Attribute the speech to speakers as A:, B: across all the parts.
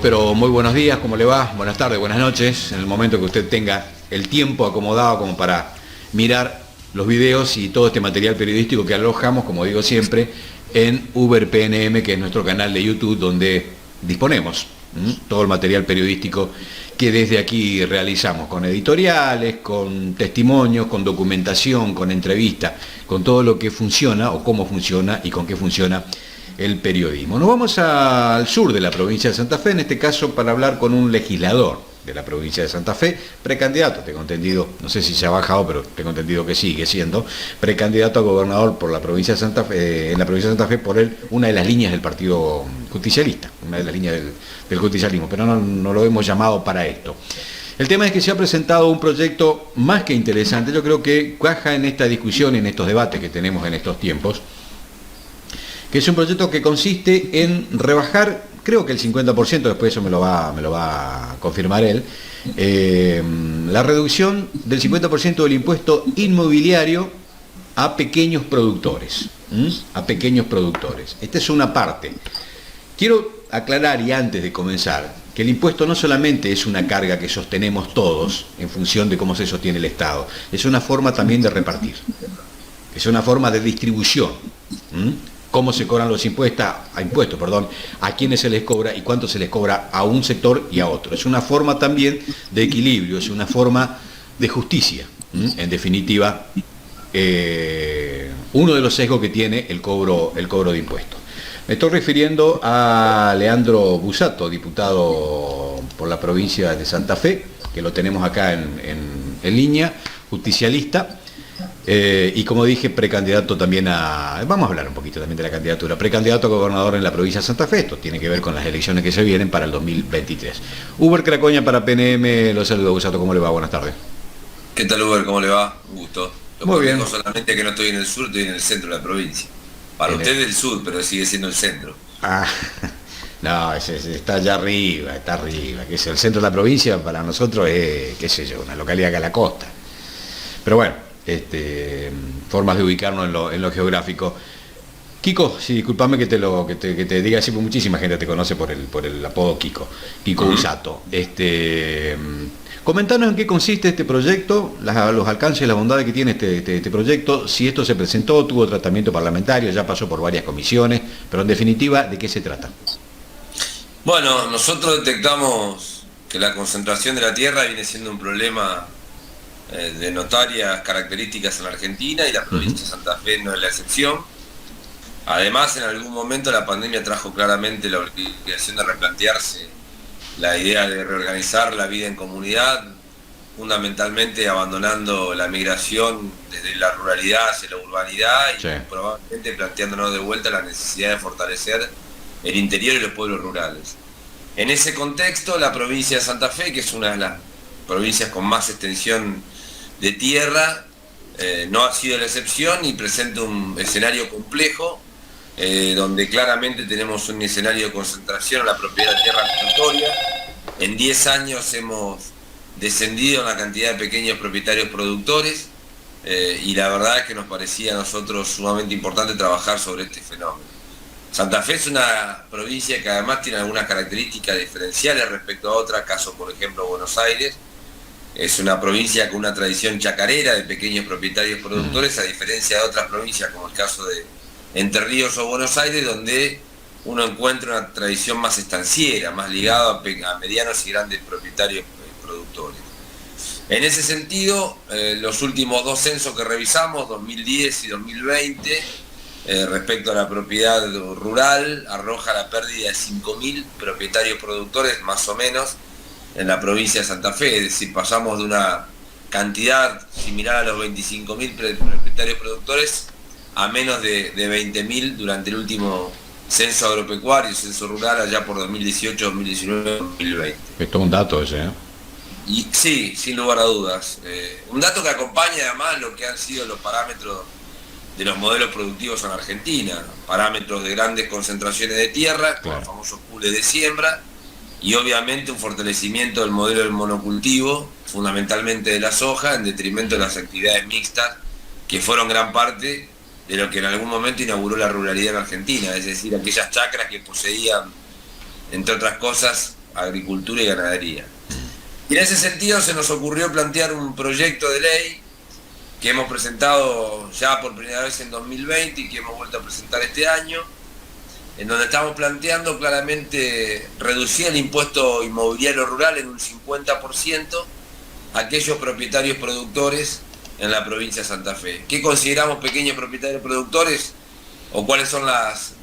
A: Pero muy buenos días, ¿cómo le va? Buenas tardes, buenas noches, en el momento que usted tenga el tiempo acomodado como para mirar los videos y todo este material periodístico que alojamos, como digo siempre, en Uber PNM, que es nuestro canal de YouTube, donde disponemos todo el material periodístico que desde aquí realizamos, con editoriales, con testimonios, con documentación, con entrevistas, con todo lo que funciona o cómo funciona y con qué funciona el periodismo. Nos vamos al sur de la provincia de Santa Fe, en este caso para hablar con un legislador de la provincia de Santa Fe, precandidato, tengo entendido, no sé si se ha bajado, pero tengo entendido que sigue siendo precandidato a gobernador por la provincia de Santa Fe, en la provincia de Santa Fe por una de las líneas del Partido Justicialista, una de las líneas del justicialismo, pero no lo hemos llamado para esto. El tema es que se ha presentado un proyecto más que interesante, yo creo que cuaja en esta discusión, en estos debates que tenemos en estos tiempos, que es un proyecto que consiste en rebajar, creo que el 50%, después eso me lo va a confirmar él, la reducción del 50% del impuesto inmobiliario a pequeños productores. A pequeños productores. Esta es una parte. Quiero aclarar, y antes de comenzar, que el impuesto no solamente es una carga que sostenemos todos en función de cómo se sostiene el Estado, es una forma también de repartir, es una forma de distribución. Cómo se cobran los impuestos, a quiénes se les cobra y cuánto se les cobra a un sector y a otro. Es una forma también de equilibrio, es una forma de justicia. En definitiva, uno de los sesgos que tiene el cobro de impuestos. Me estoy refiriendo a Leandro Busato, diputado por la provincia de Santa Fe, que lo tenemos acá en línea, justicialista. Y como dije, precandidato también vamos a hablar un poquito también de la candidatura, precandidato a gobernador en la provincia de Santa Fe. Esto tiene que ver con las elecciones que se vienen para el 2023. Uber Cracoña para PNM, lo saludo, Busato, ¿cómo le va? Buenas tardes.
B: ¿Qué tal, Uber? ¿Cómo le va? Un gusto.
A: Muy bien.
B: Solamente que no estoy en el sur, estoy en el centro de la provincia. Para usted es el sur, pero sigue siendo el centro.
A: No, está allá arriba, que es el centro de la provincia, para nosotros es, qué sé yo, una localidad acá a la costa. Pero bueno, formas de ubicarnos en lo geográfico. Kiko, sí, discúlpame que te diga así, porque muchísima gente te conoce por el apodo Kiko Busato. Comentanos en qué consiste este proyecto, los alcances y las bondades que tiene este proyecto, si esto se presentó, tuvo tratamiento parlamentario, ya pasó por varias comisiones, pero en definitiva, ¿de qué se trata?
B: Bueno, nosotros detectamos que la concentración de la tierra viene siendo un problema de notarias características en la Argentina, y la provincia de Santa Fe no es la excepción. Además, en algún momento la pandemia trajo claramente la obligación de replantearse la idea de reorganizar la vida en comunidad, fundamentalmente abandonando la migración desde la ruralidad hacia la urbanidad y probablemente planteándonos de vuelta la necesidad de fortalecer el interior y los pueblos rurales. En ese contexto, la provincia de Santa Fe, que es una de las provincias con más extensión de tierra, no ha sido la excepción y presenta un escenario complejo, donde claramente tenemos un escenario de concentración en la propiedad de tierra migratoria. En 10 años hemos descendido en la cantidad de pequeños propietarios productores, y la verdad es que nos parecía a nosotros sumamente importante trabajar sobre este fenómeno. Santa Fe es una provincia que además tiene algunas características diferenciales respecto a otras, caso por ejemplo Buenos Aires. Es una provincia con una tradición chacarera de pequeños propietarios productores, a diferencia de otras provincias como el caso de Entre Ríos o Buenos Aires, donde uno encuentra una tradición más estanciera, más ligada a medianos y grandes propietarios productores. En ese sentido, los últimos dos censos que revisamos, 2010 y 2020, respecto a la propiedad rural, arroja la pérdida de 5.000 propietarios productores, más o menos, en la provincia de Santa Fe. Es decir, pasamos de una cantidad similar a los 25.000 propietarios productores a menos de 20.000 durante el último censo agropecuario, censo rural, allá por 2018, 2019, 2020.
A: Esto es un dato ese, ¿eh?
B: Y sí, sin lugar a dudas. Un dato que acompaña además lo que han sido los parámetros de los modelos productivos en Argentina, parámetros de grandes concentraciones de tierra, con los famosos pools de siembra, y obviamente un fortalecimiento del modelo del monocultivo, fundamentalmente de la soja, en detrimento de las actividades mixtas, que fueron gran parte de lo que en algún momento inauguró la ruralidad en Argentina, es decir, aquellas chacras que poseían entre otras cosas, agricultura y ganadería. Y en ese sentido se nos ocurrió plantear un proyecto de ley que hemos presentado ya por primera vez en 2020 y que hemos vuelto a presentar este año, en donde estamos planteando claramente reducir el impuesto inmobiliario rural en un 50% a aquellos propietarios productores en la provincia de Santa Fe. ¿Qué consideramos pequeños propietarios productores? ¿O cuáles son las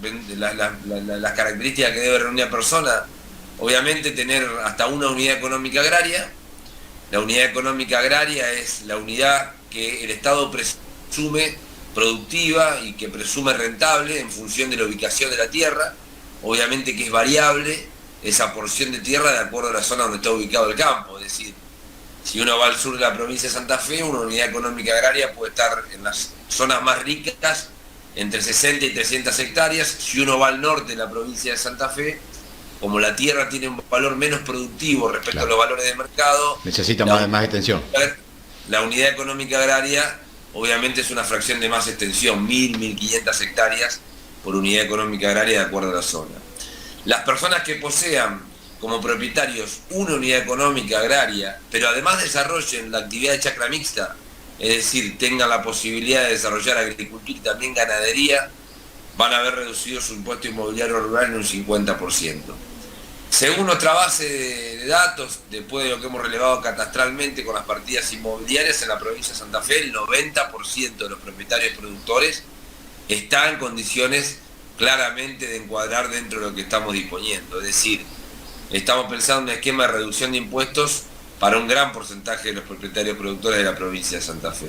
B: características que debe reunir una persona? Obviamente tener hasta una unidad económica agraria. La unidad económica agraria es la unidad que el Estado presume productiva y que presume rentable en función de la ubicación de la tierra. Obviamente que es variable esa porción de tierra de acuerdo a la zona donde está ubicado el campo. Es decir, si uno va al sur de la provincia de Santa Fe, una unidad económica agraria puede estar en las zonas más ricas entre 60 y 300 hectáreas. Si uno va al norte de la provincia de Santa Fe, como la tierra tiene un valor menos productivo respecto a los valores de mercado,
A: necesita más extensión.
B: La unidad económica agraria obviamente es una fracción de más extensión, 1.500 hectáreas por unidad económica agraria de acuerdo a la zona. Las personas que posean como propietarios una unidad económica agraria, pero además desarrollen la actividad de chacra mixta, es decir, tengan la posibilidad de desarrollar agricultura y también ganadería, van a haber reducido su impuesto inmobiliario rural en un 50%. Según nuestra base de datos, después de lo que hemos relevado catastralmente con las partidas inmobiliarias en la provincia de Santa Fe, el 90% de los propietarios productores está en condiciones claramente de encuadrar dentro de lo que estamos disponiendo. Es decir, estamos pensando en un esquema de reducción de impuestos para un gran porcentaje de los propietarios productores de la provincia de Santa Fe.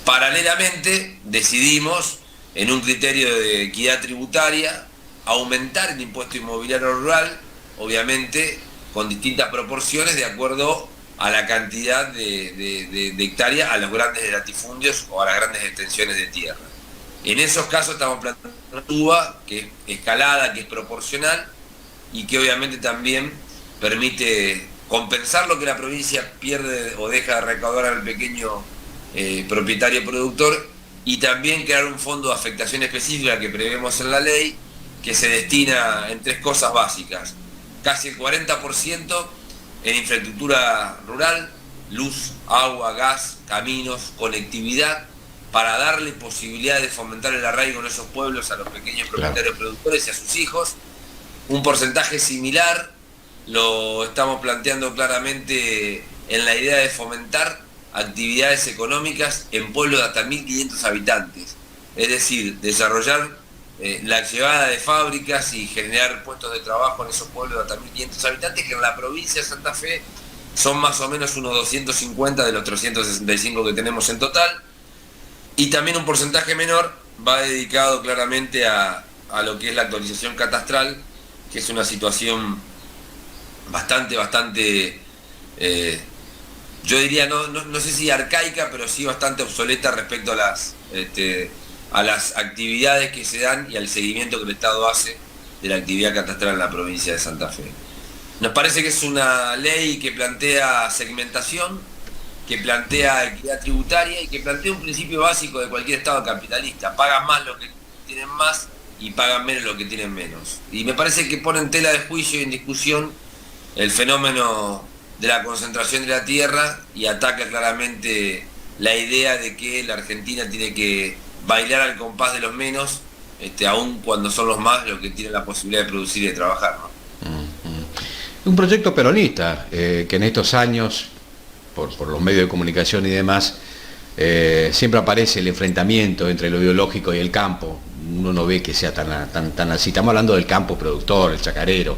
B: Paralelamente, decidimos, en un criterio de equidad tributaria, aumentar el impuesto inmobiliario rural, obviamente con distintas proporciones de acuerdo a la cantidad de hectáreas, a los grandes latifundios o a las grandes extensiones de tierra. En esos casos estamos planteando una suba que es escalada, que es proporcional y que obviamente también permite compensar lo que la provincia pierde o deja de recaudar al pequeño propietario productor, y también crear un fondo de afectación específica que prevemos en la ley, que se destina en tres cosas básicas: casi el 40% en infraestructura rural, luz, agua, gas, caminos, conectividad, para darle posibilidad de fomentar el arraigo en esos pueblos a los pequeños propietarios productores y a sus hijos. Un porcentaje similar lo estamos planteando claramente en la idea de fomentar actividades económicas en pueblos de hasta 1.500 habitantes, es decir, desarrollar la llegada de fábricas y generar puestos de trabajo en esos pueblos de hasta 1.500 habitantes, que en la provincia de Santa Fe son más o menos unos 250 de los 365 que tenemos en total, y también un porcentaje menor va dedicado claramente a lo que es la actualización catastral, que es una situación bastante, yo diría, no sé si arcaica, pero sí bastante obsoleta respecto a las actividades que se dan y al seguimiento que el Estado hace de la actividad catastral en la provincia de Santa Fe. Nos parece que es una ley que plantea segmentación, que plantea equidad tributaria y que plantea un principio básico de cualquier Estado capitalista: pagan más los que tienen más y pagan menos los que tienen menos. Y me parece que pone en tela de juicio y en discusión el fenómeno de la concentración de la tierra y ataca claramente la idea de que la Argentina tiene que bailar al compás de los menos, aun cuando son los más los que tienen la posibilidad de producir y de trabajar, ¿no?
A: Un proyecto peronista que en estos años, por los medios de comunicación y demás, siempre aparece el enfrentamiento entre lo biológico y el campo. Uno no ve que sea tan así. Estamos hablando del campo productor, el chacarero.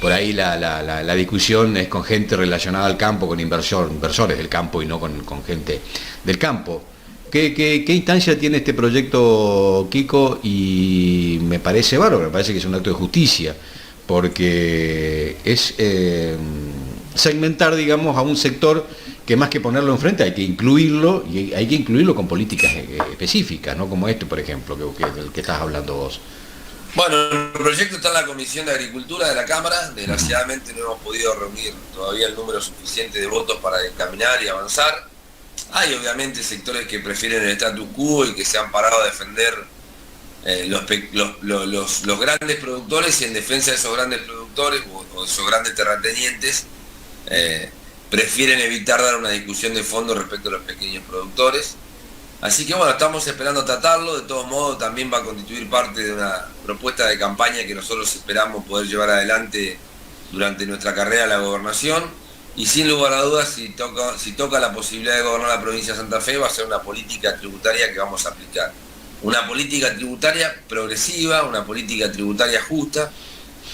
A: Por ahí la discusión es con gente relacionada al campo, con inversores del campo y no con gente del campo. ¿Qué instancia tiene este proyecto, Kiko? Y me parece bárbaro, me parece que es un acto de justicia, porque es segmentar, digamos, a un sector que más que ponerlo enfrente hay que incluirlo, y hay que incluirlo con políticas específicas, ¿no? Como por ejemplo, del que estás hablando vos.
B: Bueno, el proyecto está en la Comisión de Agricultura de la Cámara. Desgraciadamente no hemos podido reunir todavía el número suficiente de votos para encaminar y avanzar. Hay obviamente sectores que prefieren el status quo y que se han parado a defender los grandes productores, y en defensa de esos grandes productores productores o esos grandes terratenientes prefieren evitar dar una discusión de fondo respecto a los pequeños productores. Así que bueno, estamos esperando tratarlo. De todos modos, también va a constituir parte de una propuesta de campaña que nosotros esperamos poder llevar adelante durante nuestra carrera a la gobernación. Y sin lugar a dudas, si toca la posibilidad de gobernar la provincia de Santa Fe, va a ser una política tributaria que vamos a aplicar. Una política tributaria progresiva, una política tributaria justa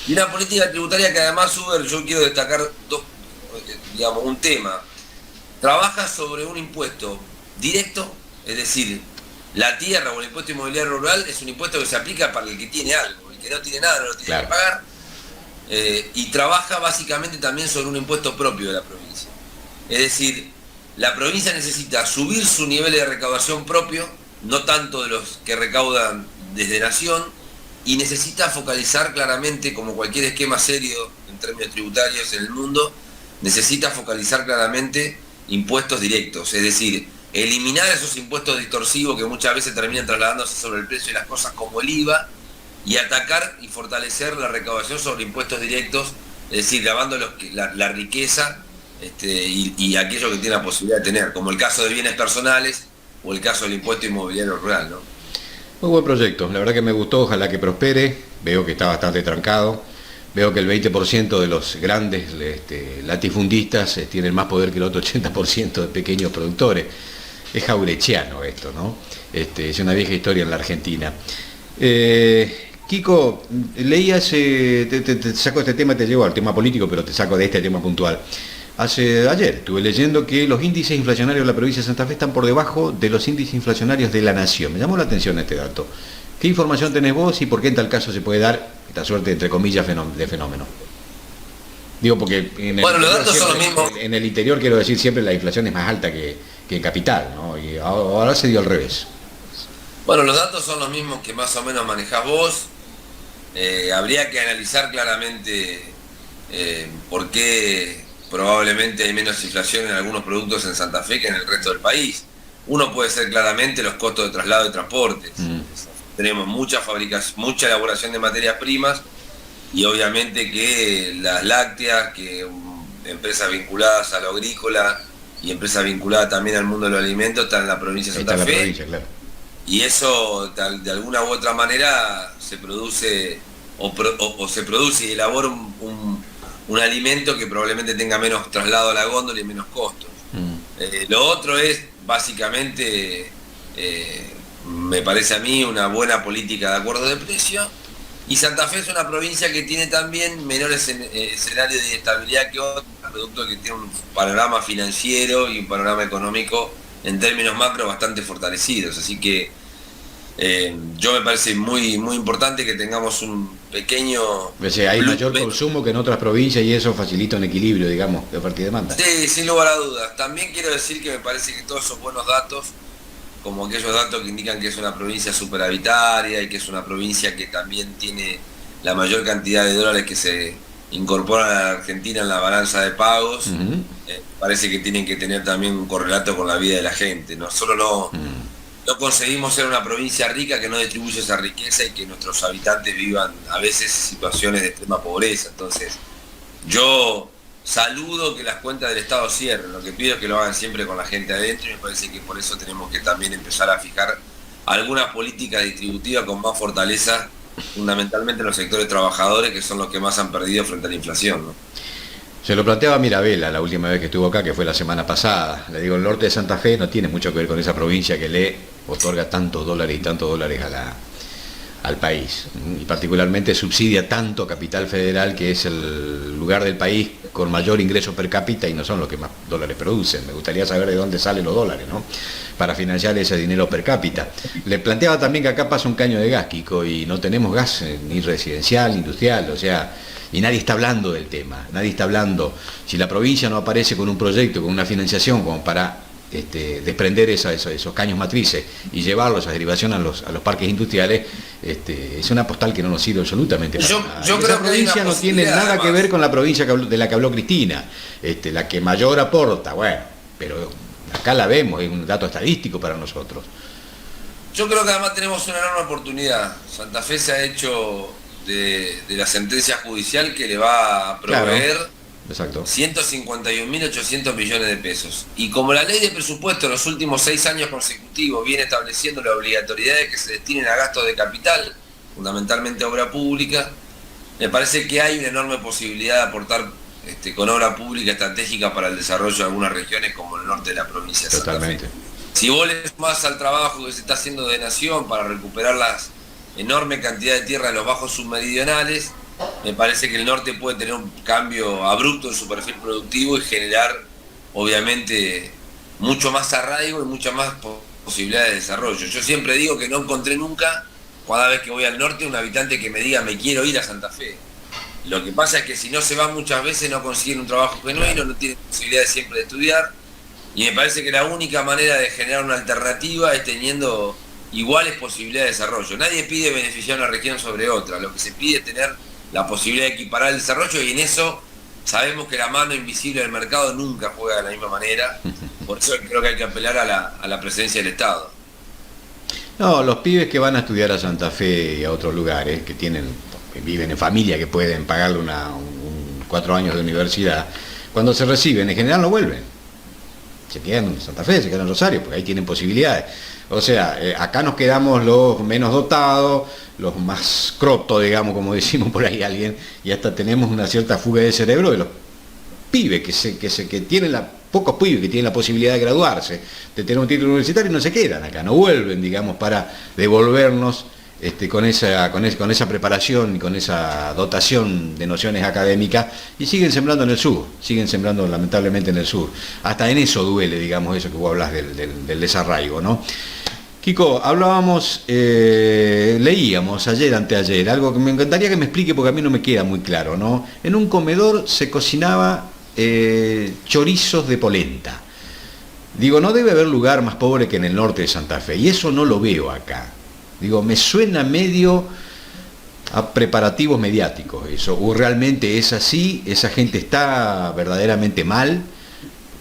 B: y una política tributaria que además, Uber, yo quiero destacar un tema. Trabaja sobre un impuesto directo, es decir, la tierra o el impuesto inmobiliario rural es un impuesto que se aplica para el que tiene algo, el que no tiene nada no lo tiene
A: claro
B: que pagar. Y trabaja básicamente también sobre un impuesto propio de la provincia. Es decir, la provincia necesita subir su nivel de recaudación propio, no tanto de los que recaudan desde Nación, y necesita focalizar claramente, como cualquier esquema serio en términos tributarios en el mundo, necesita focalizar claramente impuestos directos, es decir, eliminar esos impuestos distorsivos que muchas veces terminan trasladándose sobre el precio de las cosas como el IVA, y atacar y fortalecer la recaudación sobre impuestos directos, es decir, grabando la riqueza y aquello que tiene la posibilidad de tener, como el caso de bienes personales o el caso del impuesto inmobiliario rural, ¿no?
A: Muy buen proyecto, la verdad que me gustó, ojalá que prospere. Veo que está bastante trancado, veo que el 20% de los grandes latifundistas tienen más poder que el otro 80% de pequeños productores. Es jaurechiano esto, ¿no? Es una vieja historia en la Argentina. Kiko, leías, te saco este tema, te llevo al tema político, pero te saco de este tema puntual. Ayer estuve leyendo que los índices inflacionarios de la provincia de Santa Fe están por debajo de los índices inflacionarios de la nación. Me llamó la atención este dato. ¿Qué información tenés vos y por qué en tal caso se puede dar esta suerte, entre comillas, de fenómeno? Digo, porque
B: los datos son los mismos.
A: En el interior, quiero decir, siempre la inflación es más alta que en capital, ¿no? Y ahora se dio al revés.
B: Bueno, los datos son los mismos que más o menos manejás vos. Habría que analizar claramente por qué probablemente hay menos inflación en algunos productos en Santa Fe que en el resto del país. Uno puede ser claramente los costos de traslado y transporte. Tenemos mucha fabricación, mucha elaboración de materias primas y obviamente que las lácteas, que empresas vinculadas a lo agrícola y empresas vinculadas también al mundo de los alimentos están en la provincia de Santa Fe.
A: Claro.
B: Y eso de alguna u otra manera se produce o se produce y elabora un alimento que probablemente tenga menos traslado a la góndola y menos costos. Lo otro es básicamente, me parece a mí, una buena política de acuerdo de precio. Y Santa Fe es una provincia que tiene también menores escenarios de inestabilidad que otros, producto que tiene un panorama financiero y un panorama económico en términos macro bastante fortalecidos. Así que yo me parece muy importante que tengamos un pequeño...
A: O sea, hay mayor consumo que en otras provincias y eso facilita un equilibrio, digamos, de oferta y demanda.
B: Sí, sin lugar a dudas. También quiero decir que me parece que todos esos buenos datos, como aquellos datos que indican que es una provincia superavitaria y que es una provincia que también tiene la mayor cantidad de dólares que se incorporan a la Argentina en la balanza de pagos, parece que tienen que tener también un correlato con la vida de la gente. Nosotros no conseguimos ser una provincia rica que no distribuye esa riqueza y que nuestros habitantes vivan a veces situaciones de extrema pobreza. Entonces, yo saludo que las cuentas del Estado cierren, lo que pido es que lo hagan siempre con la gente adentro y me parece que por eso tenemos que también empezar a fijar algunas políticas distributivas con más fortaleza, fundamentalmente en los sectores trabajadores, que son los que más han perdido frente a la inflación, ¿no?
A: Se lo planteaba Mirabella la última vez que estuvo acá, que fue la semana pasada. Le digo, el norte de Santa Fe no tiene mucho que ver con esa provincia que le otorga tantos dólares al país. Y particularmente subsidia tanto Capital Federal, que es el lugar del país con mayor ingreso per cápita y no son los que más dólares producen. Me gustaría saber de dónde salen los dólares, ¿no?, para financiar ese dinero per cápita. Le planteaba también que acá pasa un caño de gas, Kiko, y no tenemos gas ni residencial, ni industrial, o sea, y nadie está hablando del tema, nadie está hablando. Si la provincia no aparece con un proyecto, con una financiación como para desprender esos caños matrices y llevarlos a derivación a los parques industriales, es una postal que no nos sirve absolutamente para nada.
B: Yo creo
A: Esa
B: que
A: provincia no tiene nada que ver con la provincia de la que habló Cristina, la que mayor aporta, bueno, pero acá la vemos, es un dato estadístico para nosotros.
B: Yo creo que además tenemos una enorme oportunidad. Santa Fe se ha hecho de la sentencia judicial que le va a proveer,
A: claro, exacto,
B: 151.800 millones de pesos. Y como la ley de presupuesto en los últimos 6 años consecutivos viene estableciendo la obligatoriedad de que se destinen a gastos de capital, fundamentalmente obra pública, me parece que hay una enorme posibilidad de aportar con obra pública estratégica para el desarrollo de algunas regiones como el norte de la provincia de Santa Fe.
A: totalmente.
B: Si vos le sumás al trabajo que se está haciendo de Nación para recuperar las enorme cantidad de tierra de los bajos submeridionales, me parece que el norte puede tener un cambio abrupto en su perfil productivo y generar, obviamente, mucho más arraigo y muchas más posibilidades de desarrollo. Yo siempre digo que no encontré nunca, cada vez que voy al norte, un habitante que me diga me quiero ir a Santa Fe. Lo que pasa es que si no se va muchas veces no consiguen un trabajo genuino, no tienen posibilidad siempre de estudiar, y me parece que la única manera de generar una alternativa es teniendo iguales posibilidades de desarrollo. Nadie pide beneficiar a una región sobre otra, lo que se pide es tener la posibilidad de equiparar el desarrollo, y en eso sabemos que la mano invisible del mercado nunca juega de la misma manera, por eso creo que hay que apelar a la presencia del Estado.
A: No, los pibes que van a estudiar a Santa Fe y a otros lugares, que viven en familia, que pueden pagarle 4 años de universidad, cuando se reciben, en general no vuelven. Se quedan en Santa Fe, se quedan en Rosario, porque ahí tienen posibilidades. O sea, acá nos quedamos los menos dotados, los más crotos, digamos, como decimos por ahí alguien, y hasta tenemos una cierta fuga de cerebro de los pibes que tienen pocos pibes que tienen la posibilidad de graduarse, de tener un título universitario, y no se quedan acá, no vuelven, digamos, para devolvernos con esa preparación y con esa dotación de nociones académicas, y siguen sembrando en el sur, siguen sembrando lamentablemente en el sur. Hasta en eso duele, digamos, eso que vos hablas del desarraigo, ¿no? Kiko, hablábamos, leíamos ayer, anteayer, algo que me encantaría que me explique porque a mí no me queda muy claro, ¿no? En un comedor se cocinaba chorizos de polenta. Digo, no debe haber lugar más pobre que en el norte de Santa Fe, y eso no lo veo acá. Digo, me suena medio a preparativos mediáticos eso, o realmente es así, esa gente está verdaderamente mal.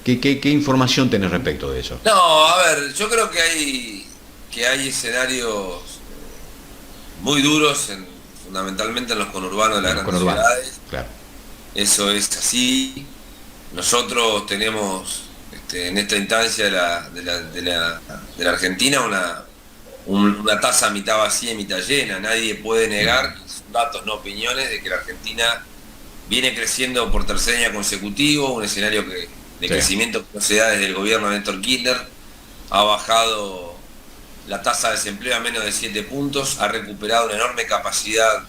A: ¿Qué información tenés respecto de eso?
B: No, a ver, yo creo que hay escenarios muy duros, fundamentalmente en los conurbanos de las grandes ciudades. Claro. Eso es así. Nosotros tenemos en esta instancia de la Argentina una taza mitad vacía y mitad llena. Nadie puede negar, son datos no opiniones, de que la Argentina viene creciendo por tercer año consecutivo, un escenario de crecimiento que no se da desde el gobierno de Néstor Kirchner. Ha bajado la tasa de desempleo a menos de 7 puntos, ha recuperado una enorme capacidad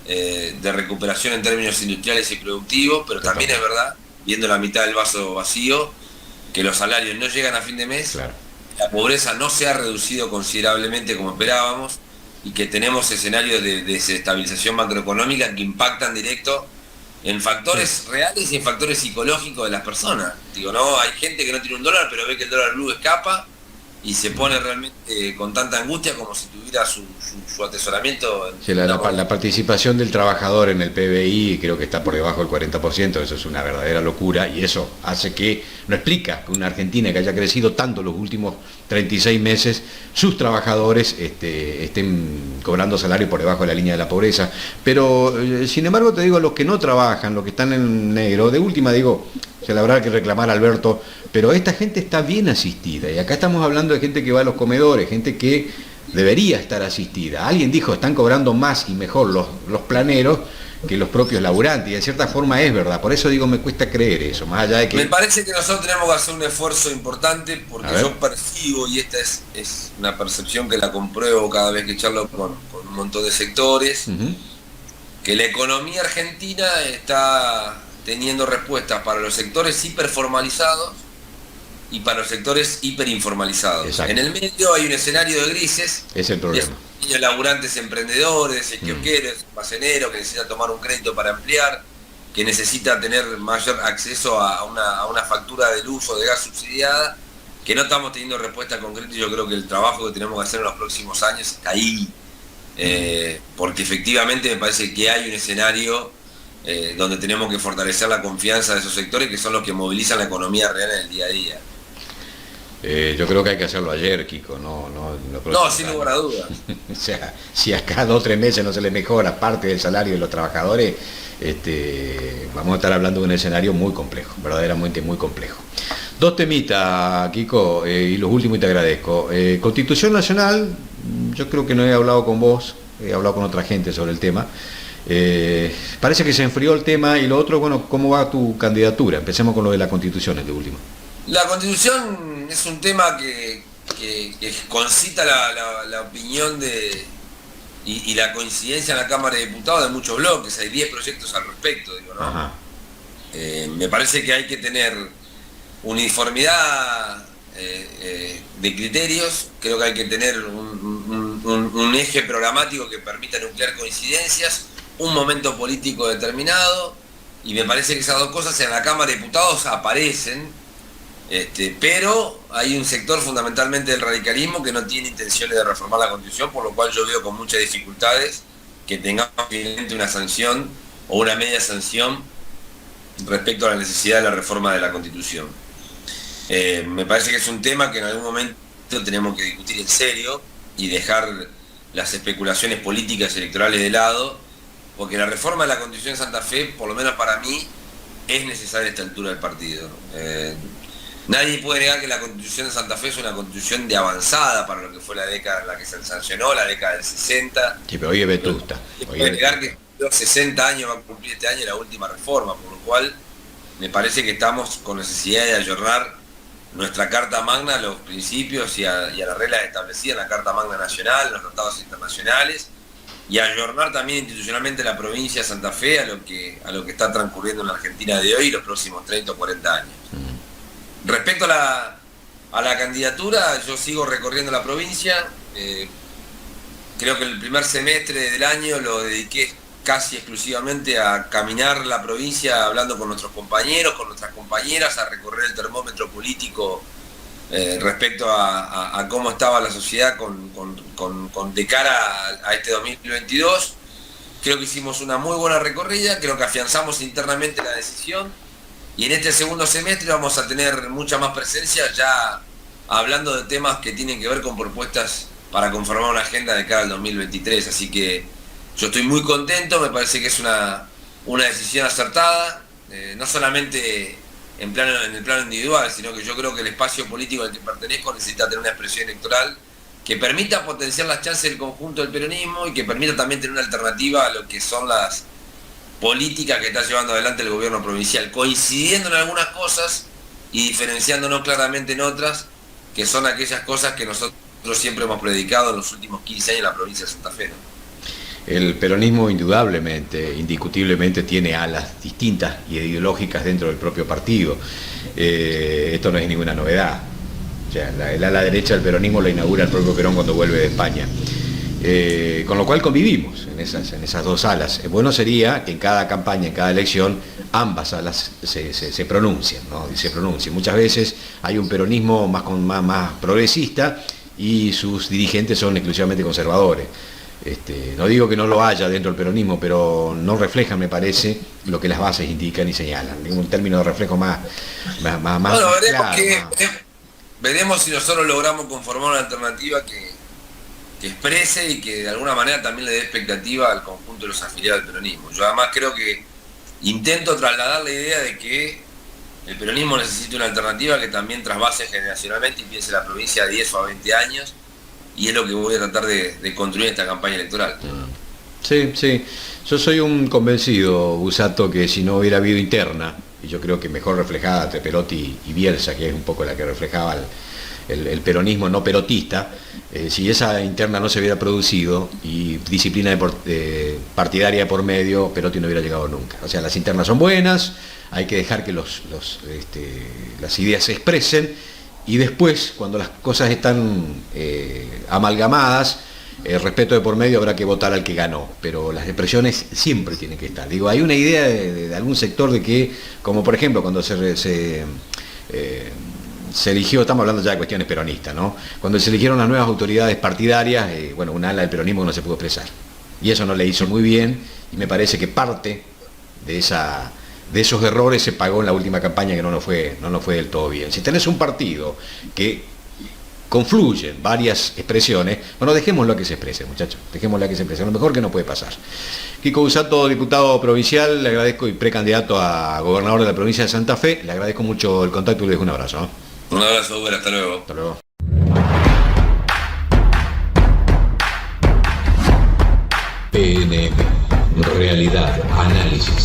B: de recuperación en términos industriales y productivos, pero también es verdad, viendo la mitad del vaso vacío, que los salarios no llegan a fin de mes. Claro. La pobreza no se ha reducido considerablemente como esperábamos, y que tenemos escenarios de desestabilización macroeconómica que impactan directo en factores reales y en factores psicológicos de las personas. Digo, no, hay gente que no tiene $1, pero ve que el dólar blue escapa y se pone realmente con tanta angustia como si tuviera su atesoramiento.
A: Sí, la participación del trabajador en el PBI creo que está por debajo del 40%, eso es una verdadera locura, y eso hace que, no explica que una Argentina que haya crecido tanto los últimos 36 meses, sus trabajadores estén cobrando salario por debajo de la línea de la pobreza. Pero, sin embargo, te digo, los que no trabajan, los que están en negro, de última digo, se le habrá que reclamar a Alberto, pero esta gente está bien asistida, y acá estamos hablando de gente que va a los comedores, gente que debería estar asistida. Alguien dijo, están cobrando más y mejor los planeros que los propios laburantes, y de cierta forma es verdad. Por eso digo, me cuesta creer eso, más allá de que...
B: Me parece que nosotros tenemos que hacer un esfuerzo importante, porque yo percibo, y esta es una percepción que la compruebo cada vez que charlo con un montón de sectores, que la economía argentina está teniendo respuestas para los sectores hiperformalizados y para los sectores hiperinformalizados. Exacto. En el medio hay un escenario de grises.
A: Es el problema.
B: Niños laburantes emprendedores, el kiosquero, el almacenero que necesita tomar un crédito para ampliar, que necesita tener mayor acceso a una factura de luz o de gas subsidiada, que no estamos teniendo respuesta concreta, y yo creo que el trabajo que tenemos que hacer en los próximos años está ahí. Porque efectivamente me parece que hay un escenario donde tenemos que fortalecer la confianza de esos sectores, que son los que movilizan la economía real en el día a día.
A: Yo creo que hay que hacerlo ayer, Kiko,
B: No, sin lugar a dudas.
A: O sea, si acá 2 o 3 meses no se le mejora parte del salario de los trabajadores, vamos a estar hablando de un escenario muy complejo, verdaderamente muy complejo. 2 temitas, Kiko, y los últimos y te agradezco. Constitución Nacional, yo creo que no he hablado con vos, he hablado con otra gente sobre el tema. Parece que se enfrió el tema, y lo otro, bueno, ¿cómo va tu candidatura? Empecemos con lo de la Constitución, de último.
B: La Constitución es un tema que concita la opinión y la coincidencia en la Cámara de Diputados de muchos bloques. Hay 10 proyectos al respecto, digo, ¿no? Me parece que hay que tener uniformidad de criterios. Creo que hay que tener un eje programático que permita nuclear coincidencias, un momento político determinado, y me parece que esas dos cosas en la Cámara de Diputados aparecen. Pero hay un sector fundamentalmente del radicalismo que no tiene intenciones de reformar la Constitución, por lo cual yo veo con muchas dificultades que tengamos finalmente una sanción o una media sanción respecto a la necesidad de la reforma de la Constitución. Me parece que es un tema que en algún momento tenemos que discutir en serio y dejar las especulaciones políticas y electorales de lado, porque la reforma de la Constitución de Santa Fe, por lo menos para mí, es necesaria a esta altura del partido. Nadie puede negar que la Constitución de Santa Fe es una constitución de avanzada para lo que fue la década en la que se sancionó, la década del 60.
A: Sí, pero hoy es vetusta.
B: No puede negar que 60 años va a cumplir este año la última reforma, por lo cual me parece que estamos con necesidad de ayornar nuestra Carta Magna a los principios y a las reglas establecidas en la Carta Magna Nacional, en los tratados internacionales, y ayornar también institucionalmente la provincia de Santa Fe a lo que está transcurriendo en la Argentina de hoy y los próximos 30 o 40 años. Respecto a la candidatura, yo sigo recorriendo la provincia. Creo que el primer semestre del año lo dediqué casi exclusivamente a caminar la provincia, hablando con nuestros compañeros, con nuestras compañeras, a recorrer el termómetro político respecto a cómo estaba la sociedad de cara a este 2022. Creo que hicimos una muy buena recorrida, creo que afianzamos internamente la decisión. Y en este segundo semestre vamos a tener mucha más presencia, ya hablando de temas que tienen que ver con propuestas para conformar una agenda de cara al 2023. Así que yo estoy muy contento, me parece que es una decisión acertada, no solamente en el plano individual, sino que yo creo que el espacio político al que pertenezco necesita tener una expresión electoral que permita potenciar las chances del conjunto del peronismo y que permita también tener una alternativa a lo que son las política que está llevando adelante el gobierno provincial, coincidiendo en algunas cosas y diferenciándonos claramente en otras, que son aquellas cosas que nosotros siempre hemos predicado en los últimos 15 años en la provincia de Santa Fe, ¿no?
A: El peronismo indudablemente, indiscutiblemente tiene alas distintas y ideológicas dentro del propio partido. Esto no es ninguna novedad. O sea, el ala derecha del peronismo la inaugura el propio Perón cuando vuelve de España. Con lo cual convivimos en esas dos alas. Bueno sería que en cada campaña, en cada elección, ambas alas se pronuncien, ¿no? Y se pronuncien. Muchas veces hay un peronismo más progresista y sus dirigentes son exclusivamente conservadores. No digo que no lo haya dentro del peronismo, pero no reflejan, me parece, lo que las bases indican y señalan. En un término de reflejo más
B: bueno, veremos,
A: claro,
B: veremos si nosotros logramos conformar una alternativa que exprese y que de alguna manera también le dé expectativa al conjunto de los afiliados del peronismo. Yo además creo que intento trasladar la idea de que el peronismo necesita una alternativa que también trasvase generacionalmente y piense la provincia a 10 o a 20 años, y es lo que voy a tratar de construir en esta campaña electoral.
A: Sí, sí. Yo soy un convencido, Busato, que si no hubiera habido interna, y yo creo que mejor reflejada entre Perotti y Bielsa, que es un poco la que reflejaba el peronismo no perotista, si esa interna no se hubiera producido y disciplina partidaria por medio, Perotti no hubiera llegado nunca. O sea, las internas son buenas, hay que dejar que las ideas se expresen, y después, cuando las cosas están amalgamadas, respeto de por medio, habrá que votar al que ganó, pero las expresiones siempre tienen que estar. Digo, hay una idea de algún sector de que, como por ejemplo cuando se eligió, estamos hablando ya de cuestiones peronistas, ¿no? Cuando se eligieron las nuevas autoridades partidarias, bueno, un ala del peronismo no se pudo expresar. Y eso no le hizo muy bien, y me parece que parte de de esos errores se pagó en la última campaña, que no nos fue del todo bien. Si tenés un partido que confluyen varias expresiones, bueno, dejémoslo a que se exprese, muchachos, dejémoslo a que se exprese, lo mejor que no puede pasar. Kiko Usato, diputado provincial, le agradezco, y precandidato a gobernador de la provincia de Santa Fe, le agradezco mucho el contacto y le dejo un abrazo, ¿no?
B: Un abrazo, Uber, hasta luego.
A: Hasta luego.
C: PNM, realidad, análisis,